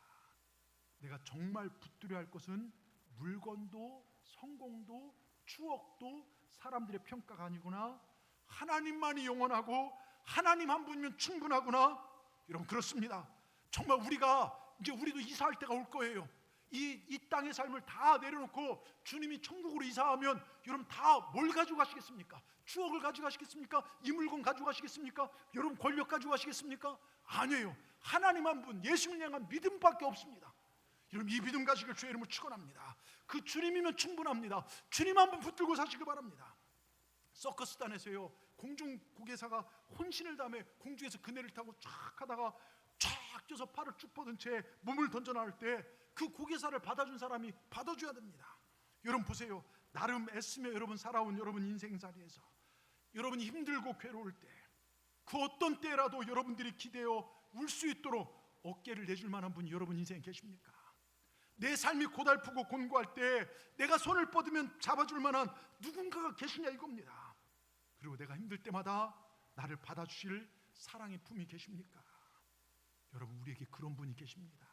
내가 정말 붙들어야 할 것은 물건도 성공도 추억도 사람들의 평가가 아니구나, 하나님만이 영원하고 하나님 한 분이면 충분하구나. 여러분, 그렇습니다. 정말 우리도 이사할 때가 올 거예요. 이 땅의 삶을 다 내려놓고 주님이 천국으로 이사하면 여러분 다 뭘 가지고 가시겠습니까? 추억을 가지고 가시겠습니까? 이 물건 가지고 가시겠습니까? 여러분 권력 가지고 가시겠습니까? 아니에요. 하나님 한 분, 예수님을 향한 믿음밖에 없습니다. 여러분, 이 믿음 가지길 주의 이름으로 축원합니다. 그 주님이면 충분합니다. 주님 한 분 붙들고 사시기 바랍니다. 서커스단에서요, 공중 고개사가 혼신을 다해 공중에서 그네를 타고 쫙 하다가 쫙 뛰어서 팔을 쭉 뻗은 채 몸을 던져 나올 때 그 고개사를 받아준 사람이 받아줘야 됩니다. 여러분 보세요. 나름 애쓰며 여러분 살아온 여러분 인생살이에서 여러분이 힘들고 괴로울 때, 그 어떤 때라도 여러분들이 기대어 울 수 있도록 어깨를 내줄 만한 분이 여러분 인생에 계십니까? 내 삶이 고달프고 곤고할 때 내가 손을 뻗으면 잡아줄 만한 누군가가 계시냐 이겁니다. 그리고 내가 힘들 때마다 나를 받아주실 사랑의 품이 계십니까? 여러분, 우리에게 그런 분이 계십니다.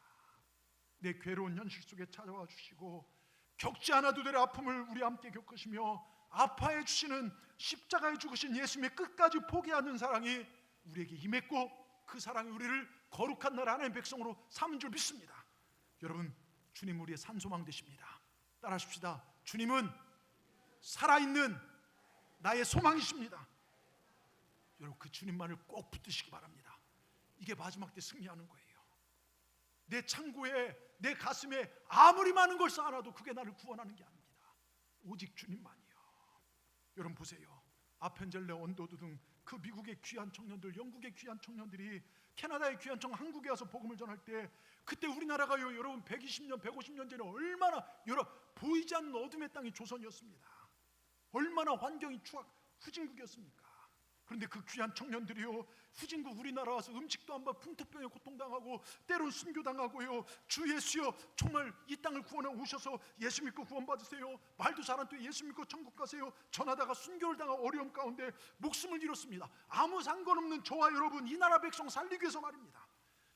내 괴로운 현실 속에 찾아와 주시고 겪지 않아도 될 아픔을 우리 함께 겪으시며 아파해 주시는, 십자가에 죽으신 예수님의 끝까지 포기하는 사랑이 우리에게 임했고, 그 사랑이 우리를 거룩한 나라 하나님의 백성으로 삼은 줄 믿습니다. 여러분, 주님 우리의 산소망 되십니다. 따라하십시다. 주님은 살아있는 나의 소망이십니다. 여러분, 그 주님만을 꼭 붙드시기 바랍니다. 이게 마지막 때 승리하는 거예요. 내 창고에, 내 가슴에 아무리 많은 걸 쌓아놔도 그게 나를 구원하는 게 아닙니다. 오직 주님만이요. 여러분 보세요. 아펜젤레, 언더드 등 그 미국의 귀한 청년들, 영국의 귀한 청년들이 캐나다의 귀한 청년, 한국에 와서 복음을 전할 때, 그때 우리나라가요, 여러분 120년, 150년 전에 얼마나 보이지 않는 어둠의 땅이 조선이었습니다. 얼마나 환경이 추악, 후진국이었습니까? 그런데 그 귀한 청년들이요, 후진국 우리나라 와서 음식도 안 받고 풍토병에 고통당하고 때론 순교당하고요, 주 예수여 정말 이 땅을 구원하고 오셔서 예수 믿고 구원받으세요, 말도 잘안 돼 예수 믿고 천국 가세요, 전하다가 순교를 당하고 어려움 가운데 목숨을 잃었습니다. 아무 상관없는 저와 여러분, 이 나라 백성 살리기 위해서 말입니다.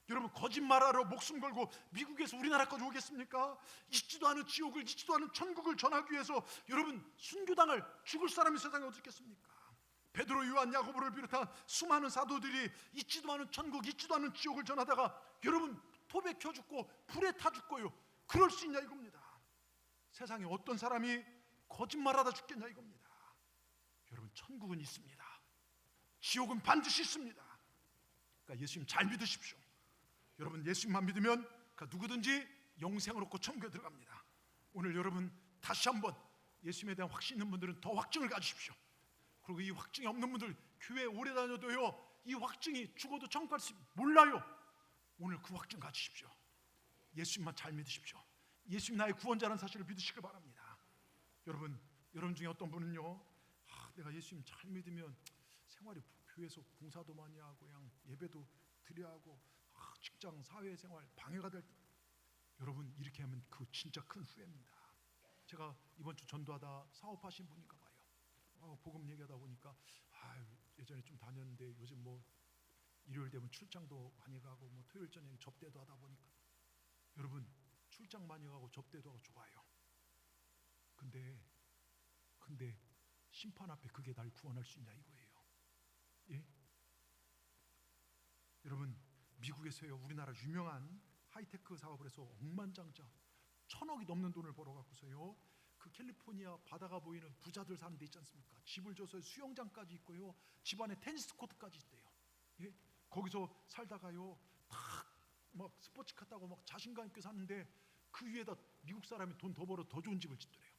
여러분, 거짓말하러 목숨 걸고 미국에서 우리나라까지 오겠습니까? 있지도 않은 지옥을, 있지도 않은 천국을 전하기 위해서 여러분 순교당할, 죽을 사람이 세상에 어디 있겠습니까? 베드로, 요한, 야고보를 비롯한 수많은 사도들이 있지도 않은 천국, 있지도 않은 지옥을 전하다가 여러분 톱에 켜 죽고 불에 타 죽고요, 그럴 수 있냐 이겁니다. 세상에 어떤 사람이 거짓말하다 죽겠냐 이겁니다. 여러분, 천국은 있습니다. 지옥은 반드시 있습니다. 그러니까 예수님 잘 믿으십시오. 여러분, 예수님만 믿으면 누구든지 영생을 얻고 천국에 들어갑니다. 오늘 여러분 다시 한번 예수님에 대한 확신 있는 분들은 더 확증을 가지십시오. 그리고 이 확증이 없는 분들, 교회 오래 다녀도요, 이 확증이 죽어도 천국 갈지 몰라요. 오늘 그 확증 가지십시오. 예수님만 잘 믿으십시오. 예수님 나의 구원자라는 사실을 믿으시길 바랍니다. 여러분 중에 어떤 분은요, 내가 예수님 잘 믿으면 생활이, 교회에서 봉사도 많이 하고 그냥 예배도 드려야 하고 직장, 사회생활 방해가 될 때, 여러분 이렇게 하면 그 진짜 큰 후회입니다. 제가 이번 주 전도하다 사업하신 분인가 봐요. 복음 얘기하다 보니까 예전에 좀 다녔는데 요즘 뭐 일요일 되면 출장도 많이 가고 뭐 토요일 저녁에 접대도 하다 보니까, 여러분 출장 많이 가고 접대도 하고 좋아요. 근데 심판 앞에 그게 날 구원할 수 있냐 이거예요. 예? 여러분, 미국에서요, 우리나라 유명한 하이테크 사업을 해서 억만장자 1,000억이 넘는 돈을 벌어갖고서요, 그 캘리포니아 바다가 보이는 부자들 사는 데 있지 않습니까? 집을 줘서 수영장까지 있고요, 집안에 테니스 코트까지 있대요. 예? 거기서 살다가요, 막 스포츠카 타고 막 자신감 있게 사는데 그 위에다 미국 사람이 돈 더 벌어 더 좋은 집을 짓더래요.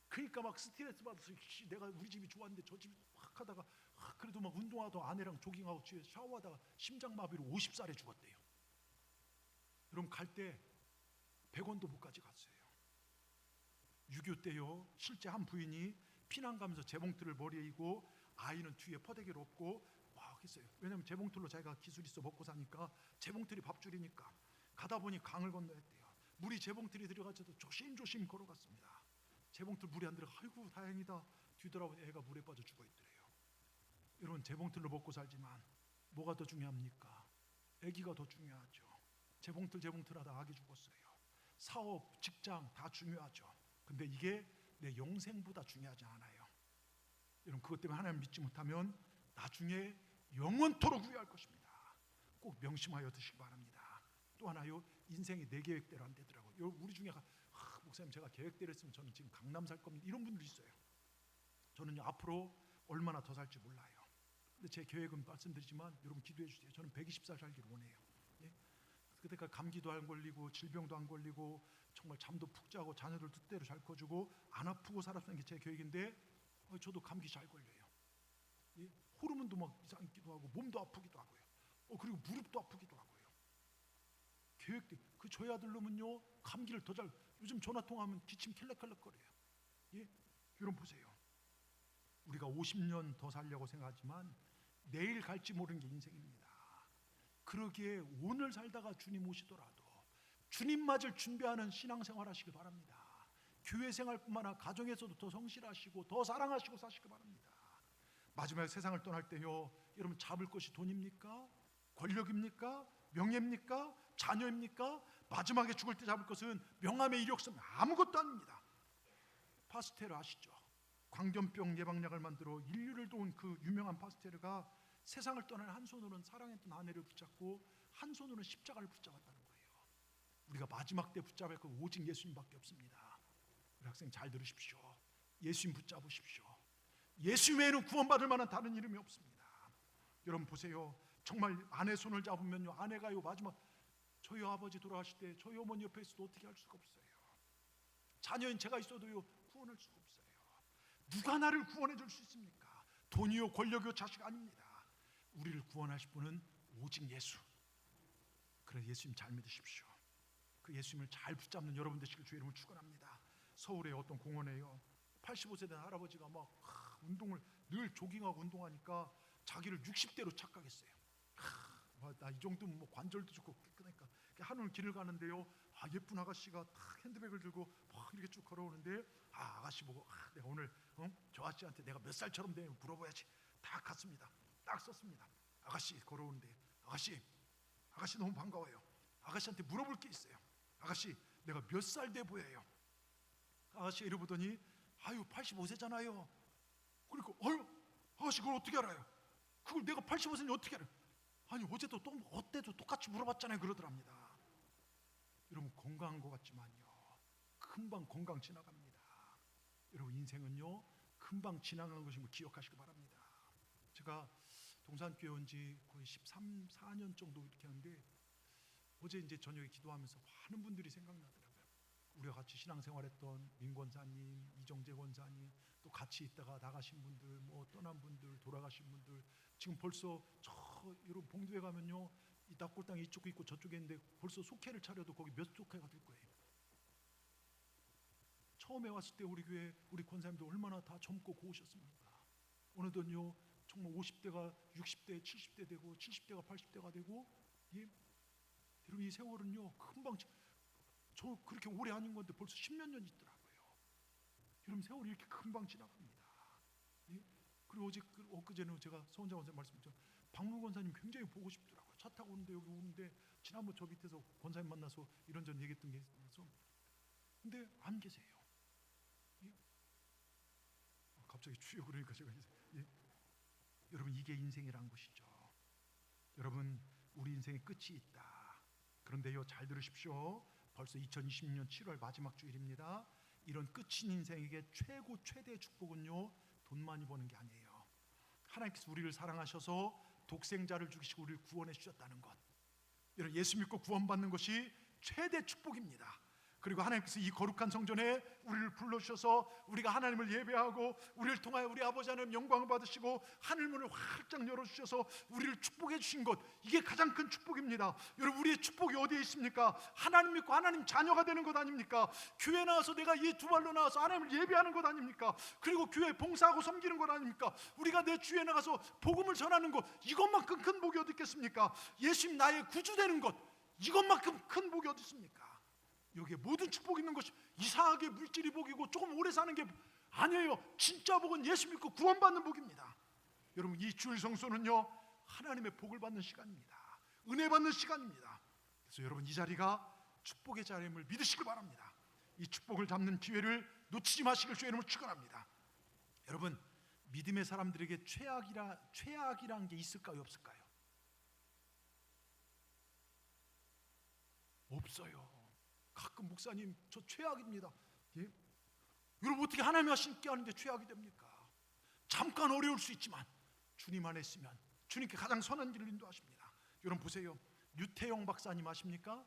그러니까 막 스트레스 받아서 내가 우리 집이 좋았는데 저 집이 확 하다가 그래도 막 운동하다 아내랑 조깅하고 뒤에 샤워하다가 심장마비로 50살에 죽었대요. 여러분, 갈 때 100원도 못 가져갔어요. 6.25 때요, 실제 한 부인이 피난 가면서 재봉틀을 머리에 이고 아이는 뒤에 퍼대기를 업고 막 했어요. 왜냐하면 재봉틀로 자기가 기술 있어 먹고 사니까 재봉틀이 밥줄이니까 가다 보니 강을 건너야 했대요. 물이 재봉틀이 들어가서도 조심조심 걸어갔습니다. 재봉틀 물이 안 들어가. 아이고 다행이다. 뒤돌아보니 애가 물에 빠져 죽어 있더래요. 여러분, 재봉틀로 먹고 살지만 뭐가 더 중요합니까? 아기가 더 중요하죠. 재봉틀 하다 아기 죽었어요. 사업, 직장 다 중요하죠. 근데 이게 내 영생보다 중요하지 않아요. 여러분, 그것 때문에 하나님 믿지 못하면 나중에 영원토록 후회할 것입니다. 꼭 명심하여 드시기 바랍니다. 또 하나요, 인생이 내 계획대로 안 되더라고요. 우리 중에 목사님 제가 계획대로 했으면 저는 지금 강남 살 겁니다, 이런 분들 있어요. 저는요, 앞으로 얼마나 더 살지 몰라요. 근데 제 계획은 말씀드리지만 여러분 기도해 주세요. 저는 120살 살기를 원해요. 예? 그때까지 감기도 안 걸리고 질병도 안 걸리고 정말 잠도 푹 자고 자녀들 뜻대로 잘 커주고 안 아프고 살았다는 게 제 계획인데 저도 감기 잘 걸려요. 예? 호르몬도 막 이상하기도 하고 몸도 아프기도 하고요. 그리고 무릎도 아프기도 하고요. 계획대 그 저희 아들 놈은요, 감기를 더 잘, 요즘 전화 통화하면 기침 켈렉켈렉거려요. 예? 여러분 보세요. 우리가 50년 더 살려고 생각하지만 내일 갈지 모르는 게 인생입니다. 그러기에 오늘 살다가 주님 오시더라도 주님 맞을 준비하는 신앙생활 하시기 바랍니다. 교회 생활뿐만 아니라 가정에서도 더 성실하시고 더 사랑하시고 사시기 바랍니다. 마지막에 세상을 떠날 때요, 여러분 잡을 것이 돈입니까? 권력입니까? 명예입니까? 자녀입니까? 마지막에 죽을 때 잡을 것은 명함의 이력서면 아무것도 아닙니다. 파스테르 아시죠? 광견병 예방약을 만들어 인류를 도운 그 유명한 파스테르가 세상을 떠난 한 손으로는 사랑했던 아내를 붙잡고 한 손으로는 십자가를 붙잡았다는 거예요. 우리가 마지막 때 붙잡을 건 오직 예수님밖에 없습니다. 우리 학생 잘 들으십시오. 예수님 붙잡으십시오. 예수 외에는 구원받을 만한 다른 이름이 없습니다. 여러분 보세요. 정말 아내 손을 잡으면요, 아내가요 마지막 저희 아버지 돌아가실 때 저희 어머니 옆에 있어도 어떻게 할 수가 없어요. 자녀인 제가 있어도요 구원할 수가 없어요. 누가 나를 구원해 줄 수 있습니까? 돈이요 권력이요 자식 아닙니다. 우리를 구원하실 분은 오직 예수. 그래서 예수님 잘 믿으십시오. 그 예수님을 잘 붙잡는 여러분 되시길 주의 이름으로 축원합니다. 서울의 어떤 공원에요, 85세 된 할아버지가 막 운동을 늘 조깅하고 운동하니까 자기를 60대로 착각했어요. 나 이 정도면 뭐 관절도 좋고 깨끗하니까 하늘 길을 가는데요, 예쁜 아가씨가 탁 핸드백을 들고 막 이렇게 쭉 걸어오는데 아가씨 보고 내가 오늘 저 아저씨한테 내가 몇 살처럼 되면 물어봐야지. 딱 갔습니다. 딱 썼습니다. 아가씨 걸어오는데 아가씨 너무 반가워요. 아가씨한테 물어볼 게 있어요. 아가씨 내가 몇 살 돼 보여요? 아가씨가 이러보더니 85세잖아요. 그러니까 아가씨 그걸 어떻게 알아요? 그걸 내가 85세인지 어떻게 알아요? 아니 어제도 어때도 똑같이 물어봤잖아요, 그러더랍니다. 여러분 건강한 것 같지만요 금방 건강 지나갑니다. 여러분 인생은요 금방 지나가는 것임을 기억하시기 바랍니다. 제가 동산교회 온 지 거의 13, 14년 정도 이렇게 하는데 어제 이제 저녁에 기도하면서 많은 분들이 생각나더라고요. 우리가 같이 신앙생활했던 민 권사님, 이정재 권사님, 또 같이 있다가 나가신 분들, 뭐 떠난 분들, 돌아가신 분들, 지금 벌써 여러분 봉두에 가면요 이 납골당이 이쪽에 있고 저쪽에 있는데 벌써 속회를 차려도 거기 몇 속회가 될 거예요. 처음에 왔을 때 우리 교회 우리 권사님들 얼마나 다 젊고 고우셨습니까? 어느덧요 정말 50대가 60대, 70대 되고 70대가 80대가 되고, 여러분 이 세월은요 금방, 저 그렇게 오래 아닌 건데 벌써 10몇 년 있더라고요. 여러분 세월이 이렇게 금방 지나갑니다. 그리고 엊그제는 제가 서원자 권사님 말씀드렸죠. 박문 권사님 굉장히 보고 싶더라고요. 차 타고 오는데 여기 오는데 지난번 저 밑에서 권사님 만나서 이런저런 얘기했던 게 있어서, 근데 안 계세요. 갑자기 주여 그러니까 제가 여러분 이게 인생이란 것이죠. 여러분 우리 인생의 끝이 있다. 그런데요 잘 들으십시오. 벌써 2020년 7월 마지막 주일입니다. 이런 끝인 인생에게 최대의 축복은요 돈 많이 버는 게 아니에요. 하나님께서 우리를 사랑하셔서 독생자를 죽이시고 우리를 구원해 주셨다는 것, 여러분 예수 믿고 구원받는 것이 최대 축복입니다. 그리고 하나님께서 이 거룩한 성전에 우리를 불러주셔서 우리가 하나님을 예배하고 우리를 통하여 우리 아버지 하나님 영광을 받으시고 하늘문을 활짝 열어주셔서 우리를 축복해 주신 것, 이게 가장 큰 축복입니다. 여러분 우리의 축복이 어디에 있습니까? 하나님 믿고 하나님 자녀가 되는 것 아닙니까? 교회 나와서 내가 이 두 발로 나와서 하나님을 예배하는 것 아닙니까? 그리고 교회 봉사하고 섬기는 것 아닙니까? 우리가 내 주위에 나가서 복음을 전하는 것, 이것만큼 큰 복이 어디 있겠습니까? 예수님 나의 구주 되는 것, 이것만큼 큰 복이 어디 있습니까? 여기에 모든 축복이 있는 것이 이상하게 물질이 복이고 조금 오래 사는 게 아니에요. 진짜 복은 예수 믿고 구원받는 복입니다. 여러분, 이 주일 성수는요, 하나님의 복을 받는 시간입니다. 은혜 받는 시간입니다. 그래서 여러분, 이 자리가 축복의 자리임을 믿으시길 바랍니다. 이 축복을 잡는 기회를 놓치지 마시길 주의 이름으로 축원합니다. 여러분, 믿음의 사람들에게 최악이란 게 있을까요, 없을까요? 없어요. 가끔 목사님, 저 최악입니다. 예? 여러분, 어떻게 하나님과 함께 하는데 최악이 됩니까? 잠깐 어려울 수 있지만 주님 안에 있으면 주님께 가장 선한 길을 인도하십니다. 여러분 보세요. 유태영 박사님 아십니까?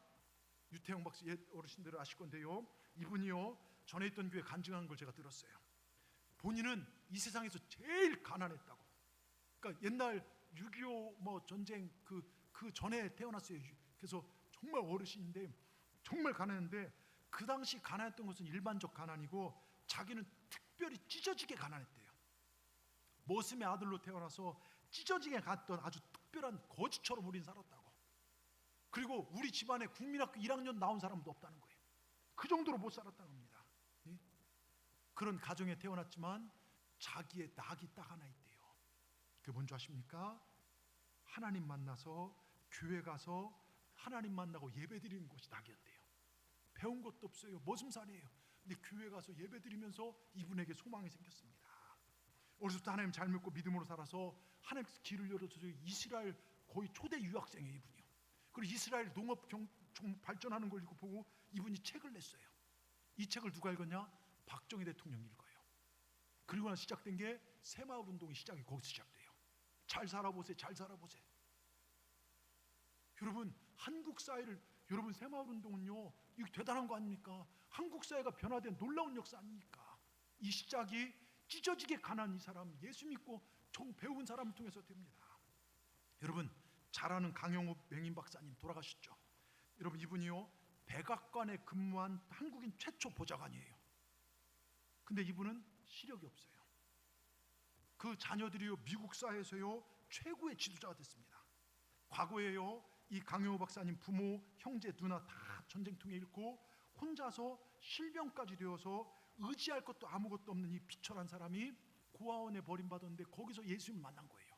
유태영 박사, 옛 어르신들은 아실 건데요, 이분이요, 전에 있던 교회 간증한 걸 제가 들었어요. 본인은 이 세상에서 제일 가난했다고. 그러니까 옛날 6.25 뭐 전쟁 그 전에 태어났어요. 그래서 정말 어르신인데 정말 가난한데, 그 당시 가난했던 것은 일반적 가난이고 자기는 특별히 찢어지게 가난했대요. 머슴의 아들로 태어나서 찢어지게 갔던 아주 특별한 거지처럼 우린 살았다고. 그리고 우리 집안에 국민학교 1학년 나온 사람도 없다는 거예요. 그 정도로 못 살았다는 겁니다. 예? 그런 가정에 태어났지만 자기의 낙이 딱 하나 있대요. 그게 뭔지 아십니까? 하나님 만나서 교회 가서 하나님 만나고 예배 드리는 것이 낙이었대요. 배운 것도 없어요. 머슴살이에요. 근데 교회 가서 예배 드리면서 이분에게 소망이 생겼습니다. 어려서부터 하나님 잘 믿고 믿음으로 살아서 하나님께서 길을 열어줘서 이스라엘 거의 초대 유학생이에요, 이분이요. 그리고 이스라엘 농업 발전하는 걸 보고 이분이 책을 냈어요. 이 책을 누가 읽었냐? 박정희 대통령이 읽어요. 그리고 나서 시작된 게 새마을 운동이 시작이 거기서 시작돼요. 잘 살아보세요, 잘 살아보세요. 여러분, 한국 사회를, 여러분 새마을 운동은요, 이거 대단한 거 아닙니까? 한국 사회가 변화된 놀라운 역사 아닙니까? 이 시작이 찢어지게 가난한 이 사람, 예수 믿고 배운 사람을 통해서 됩니다. 여러분, 잘 아는 강영욱 맹인 박사님 돌아가셨죠? 여러분, 이분이요, 백악관에 근무한 한국인 최초 보좌관이에요. 근데 이분은 시력이 없어요. 그 자녀들이요, 미국 사회에서요 최고의 지도자가 됐습니다. 과거에요, 이 강영욱 박사님 부모, 형제, 누나 다 전쟁통에 잃고 혼자서 실병까지 되어서 의지할 것도 아무것도 없는 이 비천한 사람이 고아원에 버림받았는데 거기서 예수님 만난 거예요.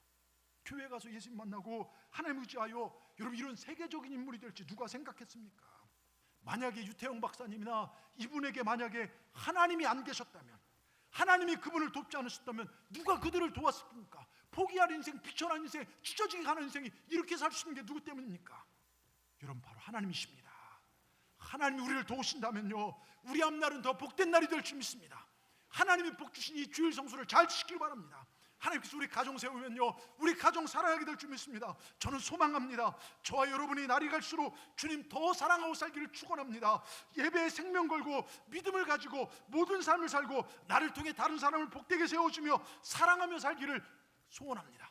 교회 가서 예수님 만나고 하나님 의지하여, 여러분, 이런 세계적인 인물이 될지 누가 생각했습니까? 만약에 유태영 박사님이나 이분에게 만약에 하나님이 안 계셨다면, 하나님이 그분을 돕지 않으셨다면 누가 그들을 도왔습니까? 포기할 인생, 비천한 인생, 찢어지게 가는 인생이 이렇게 살 수 있는 게 누구 때문입니까? 여러분, 바로 하나님이십니다. 하나님이 우리를 도우신다면요, 우리 앞날은 더 복된 날이 될 줄 믿습니다. 하나님이 복 주신 이 주일 성수를 잘 지키길 바랍니다. 하나님께서 우리 가정 세우면요, 우리 가정 사랑하게 될 줄 믿습니다. 저는 소망합니다. 저와 여러분이 날이 갈수록 주님 더 사랑하고 살기를 축원합니다. 예배에 생명 걸고 믿음을 가지고 모든 삶을 살고 나를 통해 다른 사람을 복되게 세워주며 사랑하며 살기를 소원합니다.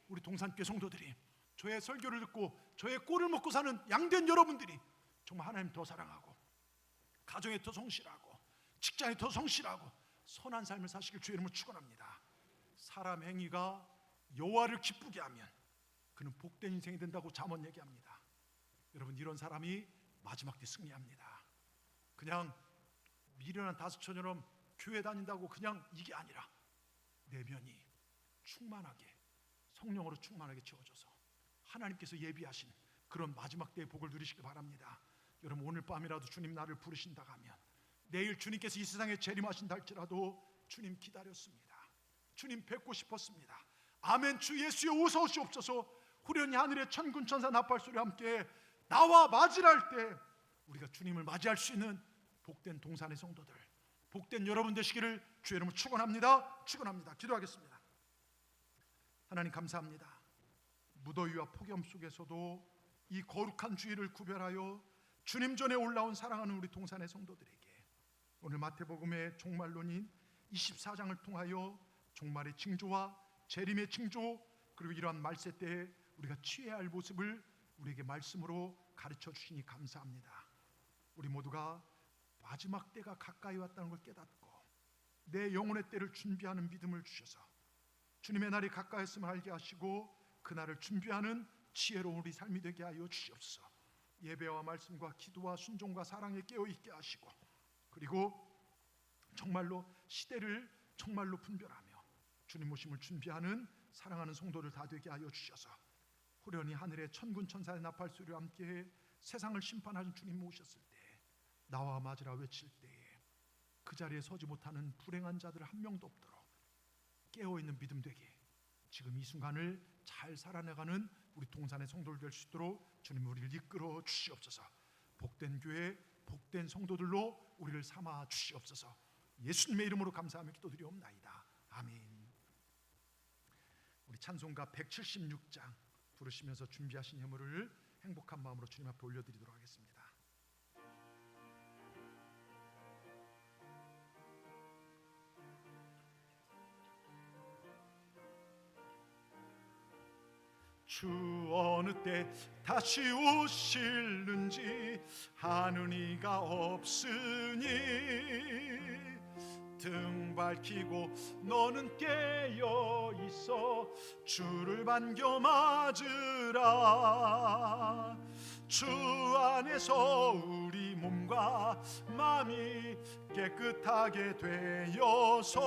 우리 동산교회 성도들이, 저의 설교를 듣고 저의 꼴을 먹고 사는 양된 여러분들이 정말 하나님 더 사랑하고 가정에 더 성실하고 직장에 더 성실하고 선한 삶을 사시길 주의 이름으로 축원합니다. 사람 행위가 여호와를 기쁘게 하면 그는 복된 인생이 된다고 잠언 얘기합니다. 여러분, 이런 사람이 마지막 때 승리합니다. 그냥 미련한 다섯처럼 교회 다닌다고 그냥 이게 아니라 내면이 충만하게 성령으로 충만하게 채워져서 하나님께서 예비하신 그런 마지막 때의 복을 누리시기 바랍니다. 여러분, 오늘 밤이라도 주님 나를 부르신다 하면, 내일 주님께서 이 세상에 재림하신다 할지라도 주님 기다렸습니다. 주님 뵙고 싶었습니다. 아멘. 주 예수여 어서 오시옵소서. 후련히 하늘의 천군 천사 나팔소리와 함께 나와 맞이할 때 우리가 주님을 맞이할 수 있는 복된 동산의 성도들, 복된 여러분 되시기를 주의 이름으로 축원합니다. 축원합니다. 기도하겠습니다. 하나님 감사합니다. 무더위와 폭염 속에서도 이 거룩한 주일을 구별하여 주님 전에 올라온 사랑하는 우리 동산의 성도들에게 오늘 마태복음의 종말론인 24장을 통하여 종말의 징조와 재림의 징조, 그리고 이러한 말세 때에 우리가 취해야 할 모습을 우리에게 말씀으로 가르쳐 주시니 감사합니다. 우리 모두가 마지막 때가 가까이 왔다는 걸 깨닫고 내 영혼의 때를 준비하는 믿음을 주셔서 주님의 날이 가까이 있음을 알게 하시고 그 날을 준비하는 지혜로운 우리 삶이 되게 하여 주시옵소서. 예배와 말씀과 기도와 순종과 사랑에 깨어있게 하시고, 그리고 정말로 시대를 정말로 분별하며 주님 오심을 준비하는 사랑하는 성도들 다 되게 하여 주셔서 호련히 하늘의 천군 천사의 나팔 소리와 함께 세상을 심판하신 주님 오셨을 때 나와 맞으라 외칠 때에 그 자리에 서지 못하는 불행한 자들 한 명도 없도록 깨어있는 믿음 되게 지금 이 순간을 잘 살아내가는 우리 동산의 성도들 될 수 있도록 주님 우리를 이끌어 주시옵소서. 복된 교회, 복된 성도들로 우리를 삼아 주시옵소서. 예수님의 이름으로 감사하며 기도드리옵나이다. 아멘. 우리 찬송가 176장 부르시면서 준비하신 예물을 행복한 마음으로 주님 앞에 올려드리도록 하겠습니다. 주 어느 때 다시 오실는지 아는 이가 없으니 등 밝히고 너는 깨어 있어 주를 반겨 맞으라. 주 안에서 우리 몸과 마음이 깨끗하게 되어서